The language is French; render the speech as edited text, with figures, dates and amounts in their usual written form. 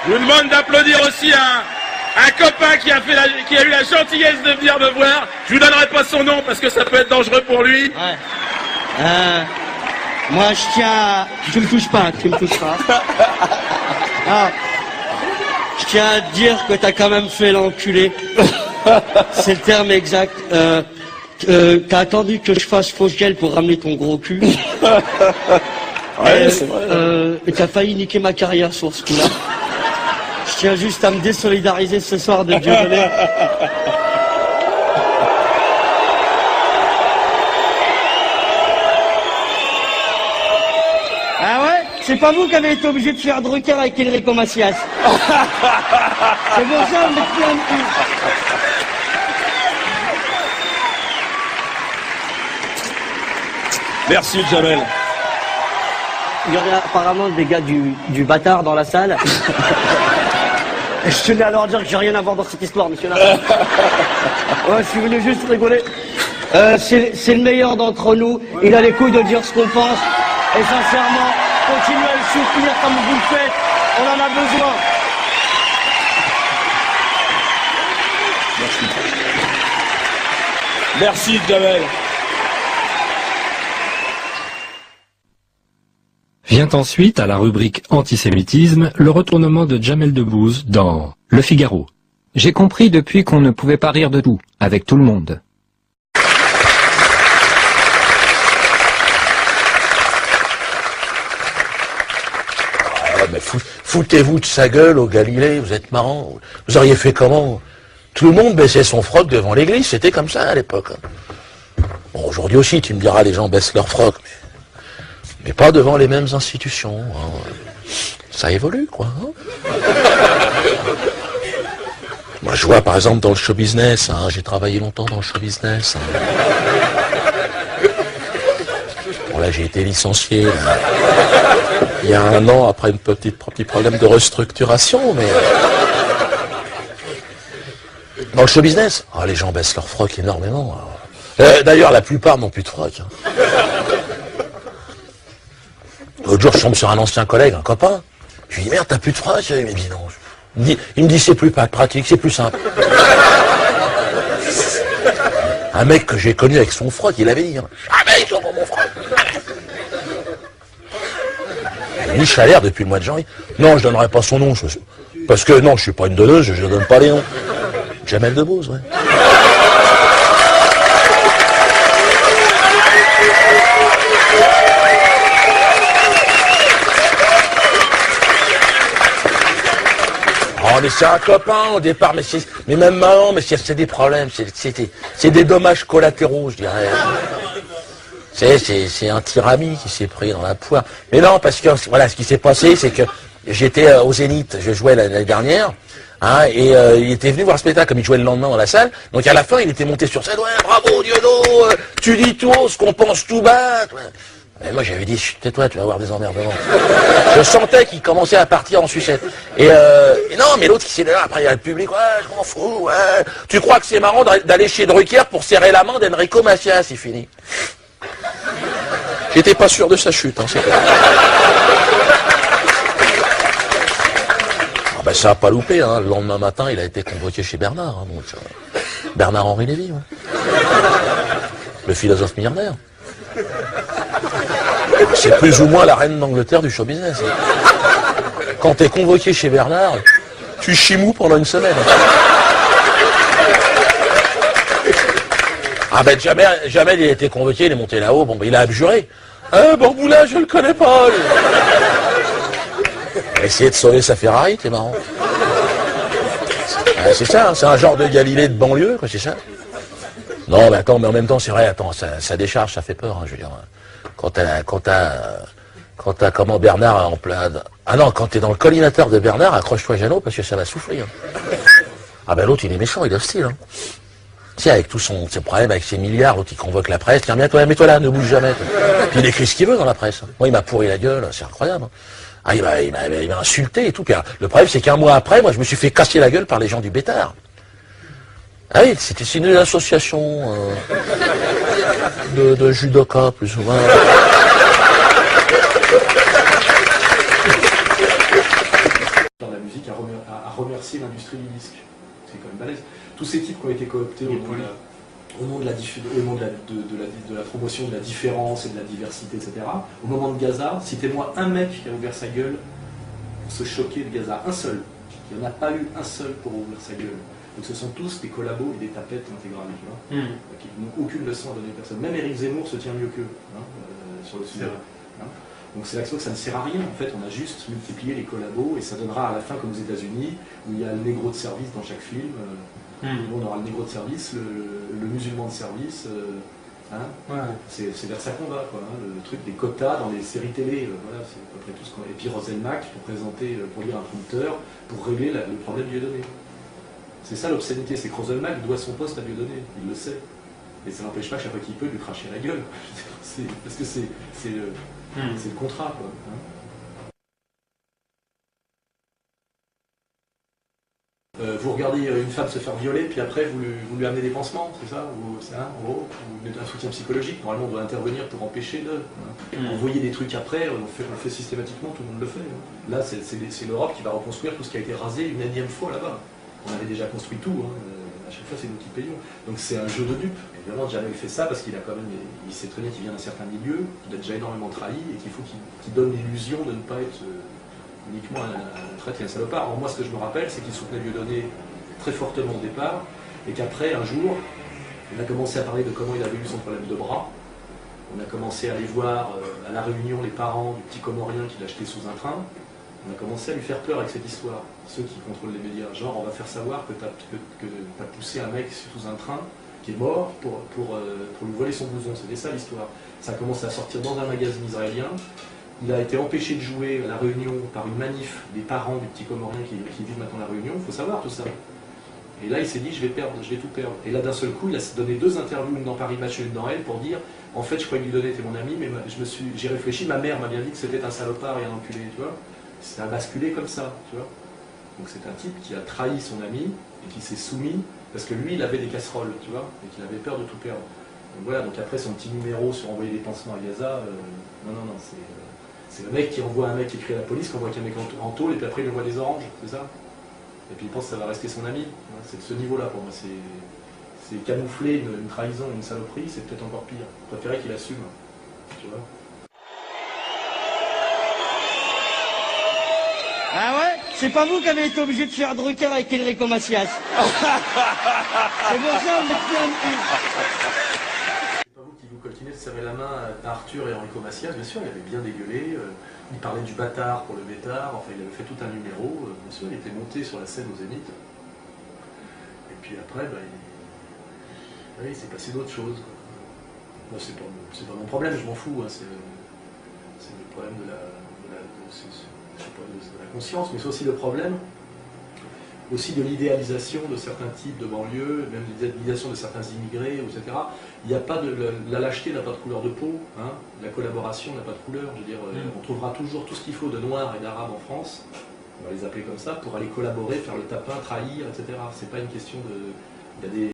Je vous demande d'applaudir aussi un copain qui a eu la gentillesse de venir me voir. Je vous donnerai pas son nom parce que ça peut être dangereux pour lui. Ouais. Moi, je tiens à... Tu me touches pas, tu me touches pas. Ah, je tiens à te dire que t'as quand même fait l'enculé. C'est le terme exact. T'as attendu que je fasse fausse gel pour ramener ton gros cul. Ouais, c'est vrai. Et t'as failli niquer ma carrière sur ce coup-là. Je tiens juste à me désolidariser ce soir de Dieudonné. Ah ouais? C'est pas vous qui avez été obligé de faire Drucker avec Enrico Macias. C'est pour ça, vous êtes plein de cul. Merci, Jamel. Il y aurait apparemment des gars du bâtard dans la salle. Et je tenais à leur dire que j'ai rien à voir dans cette histoire, monsieur là. Ouais, je suis venu juste rigoler. C'est le meilleur d'entre nous. Il a les couilles de dire ce qu'on pense. Et sincèrement, continuez à le soutenir comme vous le faites. On en a besoin. Merci, Jamel. Vient ensuite, à la rubrique antisémitisme, le retournement de Jamel Debbouze dans Le Figaro. J'ai compris depuis qu'on ne pouvait pas rire de tout, avec tout le monde. Ah, mais foutez-vous de sa gueule au Galilée, vous êtes marrant. Vous auriez fait comment? Tout le monde baissait son froc devant l'église, c'était comme ça à l'époque. Bon, aujourd'hui aussi, tu me diras, les gens baissent leur froc, mais pas devant les mêmes institutions. Hein. Ça évolue, quoi. Hein. Moi, je vois, par exemple, dans le show business, hein, j'ai travaillé longtemps dans le show business. Hein. Bon, là, j'ai été licencié. Là. Il y a 1 an, après un petit problème de restructuration, mais... Dans le show business, les gens baissent leur froc énormément. D'ailleurs, la plupart n'ont plus de froc. Hein. L'autre jour, je tombe sur un ancien collègue, un copain. Je lui dis, merde, t'as plus de froc? Il me dit, non. Il me dit, c'est plus pratique, c'est plus simple. Un mec que j'ai connu avec son froc, il avait dit, jamais ils auront mon froc. Mich a l'air depuis le mois de janvier. Non, je donnerai pas son nom. Parce que non, je suis pas une donneuse, je donne pas les noms. Jamel Debbouze, ouais. Oh, mais c'est un copain au départ, mais même marrant, mais c'est des problèmes, c'est des dommages collatéraux, je dirais. C'est un tirami qui s'est pris dans la poire. Mais non, parce que voilà, ce qui s'est passé, c'est que j'étais au Zénith, je jouais l'année dernière, hein, et il était venu voir le spectacle comme il jouait le lendemain dans la salle. Donc à la fin, il était monté sur scène, ouais, bravo Dieudonné, tu dis tout haut ce qu'on pense tout bas. Mais moi j'avais dit, tais-toi, tu vas avoir des emmerdements. Je sentais qu'il commençait à partir en sucette. Et non, mais l'autre qui s'est là, après il y a le public, ouais, je m'en fous, ouais. Tu crois que c'est marrant d'aller chez Drucker pour serrer la main d'Enrico Macias, c'est fini. J'étais pas sûr de sa chute, hein, c'est clair. Ben, ça n'a pas loupé, hein. Le lendemain matin, il a été convoqué chez Bernard. Hein, donc, Bernard-Henri Lévy, ouais. Le philosophe milliardaire. C'est plus ou moins la reine d'Angleterre du show business. Hein. Quand t'es convoqué chez Bernard, tu chimous pendant une semaine. Ah ben jamais il a été convoqué, il est monté là-haut, bon ben il a abjuré. Bamboula, je le connais pas. Il a essayé de sauver sa Ferrari, t'es marrant. C'est ça, hein, c'est un genre de Galilée de banlieue, quoi, c'est ça. Non, mais attends, mais en même temps, c'est vrai, attends, ça décharge, ça fait peur, hein, je veux dire. Quand t'as comment Bernard en plein... Ah non, quand t'es dans le collimateur de Bernard, accroche-toi Jeannot, parce que ça va souffler. Hein. Ah ben l'autre, il est méchant, il est hostile. Hein. Tu sais, avec tous ses problèmes, avec ses milliards, l'autre, il convoque la presse, tiens, mets-toi là, ne bouge jamais. Puis il écrit ce qu'il veut dans la presse. Moi, il m'a pourri la gueule, c'est incroyable. Hein. Ah, il m'a insulté et tout. Puis, le problème, c'est qu'un mois après, moi, je me suis fait casser la gueule par les gens du Bétard. Ah oui, c'est une association de judoka, plus ou moins. Dans la musique, l'industrie du disque. C'est quand même balèze. Tous ces types qui ont été cooptés au nom de la promotion de la différence et de la diversité, etc. Au moment de Gaza, citez-moi un mec qui a ouvert sa gueule pour se choquer de Gaza. Un seul. Il n'y en a pas eu un seul pour ouvrir sa gueule. Donc ce sont tous des collabos et des tapettes intégrales, tu vois, qui n'ont aucune leçon à donner à personne. Même Éric Zemmour se tient mieux qu'eux sur le sujet. Donc c'est là que ça ne sert à rien, en fait, on a juste multiplié les collabos et ça donnera à la fin, comme aux États-Unis, où il y a le négro de service dans chaque film. On aura le négro de service, le musulman de service. C'est vers ça qu'on va, quoi, le truc des quotas dans les séries télé, voilà, c'est à peu près tout ce qu'on a. Et puis Roselmack pour lire un prompteur, pour régler le problème Dieudonné. C'est ça l'obscénité, c'est que Roselmack doit son poste à Dieudonné, il le sait. Et ça n'empêche pas chaque fois qu'il peut lui cracher la gueule. Parce que c'est le contrat, quoi. Vous regardez une femme se faire violer, puis après vous lui amenez des pansements, c'est ça, en gros, vous mettez un soutien psychologique. Normalement on doit intervenir pour empêcher de envoyer des trucs après, on le fait systématiquement, tout le monde le fait. Là c'est l'Europe qui va reconstruire tout ce qui a été rasé une énième fois là-bas. On avait déjà construit tout, à chaque fois c'est nous qui payons. Donc c'est un jeu de dupes. Évidemment Jamel fait ça parce qu'il a quand même, il sait très bien qu'il vient d'un certain milieu, qu'il a déjà énormément trahi et qu'il faut qu'il donne l'illusion de ne pas être uniquement un traître et un salopard. Alors moi ce que je me rappelle c'est qu'il soutenait Dieudonné très fortement au départ et qu'après un jour on a commencé à parler de comment il avait eu son problème de bras. On a commencé à aller voir à la Réunion les parents du petit Comorien qu'il achetait sous un train. On a commencé à lui faire peur avec cette histoire. Ceux qui contrôlent les médias, genre on va faire savoir que tu as poussé un mec sous un train qui est mort pour lui voler son blouson. C'était ça l'histoire. Ça a commencé à sortir dans un magazine israélien. Il a été empêché de jouer à la Réunion par une manif des parents du petit Comorien qui vivent maintenant à la Réunion. Il faut savoir tout ça. Et là il s'est dit je vais tout perdre. Et là d'un seul coup il a donné 2 interviews, une dans Paris Match et une dans Elle, pour dire en fait je croyais que Dieudonné était mon ami, mais j'ai réfléchi, ma mère m'a bien dit que c'était un salopard et un enculé, tu vois. Ça a basculé comme ça, tu vois. Donc c'est un type qui a trahi son ami et qui s'est soumis parce que lui il avait des casseroles, tu vois, et qu'il avait peur de tout perdre. Donc voilà, donc après son petit numéro sur envoyer des pansements à Gaza, non, c'est le mec qui envoie un mec qui écrit à la police, qui envoie un mec en tôle et puis après il envoie des oranges, c'est ça. Et puis il pense que ça va rester son ami. C'est de ce niveau-là pour moi, c'est camoufler une trahison, une saloperie, c'est peut-être encore pire. Je préférais qu'il assume, tu vois. Ah ouais? C'est pas vous qui avez été obligé de faire Drucker avec Enrico Macias. C'est pour ça, on C'est pas vous qui vous coltinez de serrer la main à Arthur et Enrico Macias, bien sûr, il avait bien dégueulé. Il parlait du bâtard pour le bêtard, enfin il avait fait tout un numéro, bien sûr, il était monté sur la scène au Zénith. Et puis après, il s'est passé d'autres choses. Moi, c'est pas mon problème, je m'en fous, hein, c'est le problème de la conscience, mais c'est aussi le problème aussi de l'idéalisation de certains types de banlieues, même de l'idéalisation de certains immigrés, etc. Il n'y a pas la lâcheté n'a pas de couleur de peau, hein, la collaboration n'a pas de couleur. Je veux dire, on trouvera toujours tout ce qu'il faut de noirs et d'arabes en France, on va les appeler comme ça, pour aller collaborer, faire le tapin, trahir, etc. C'est pas une question de... Il y a des...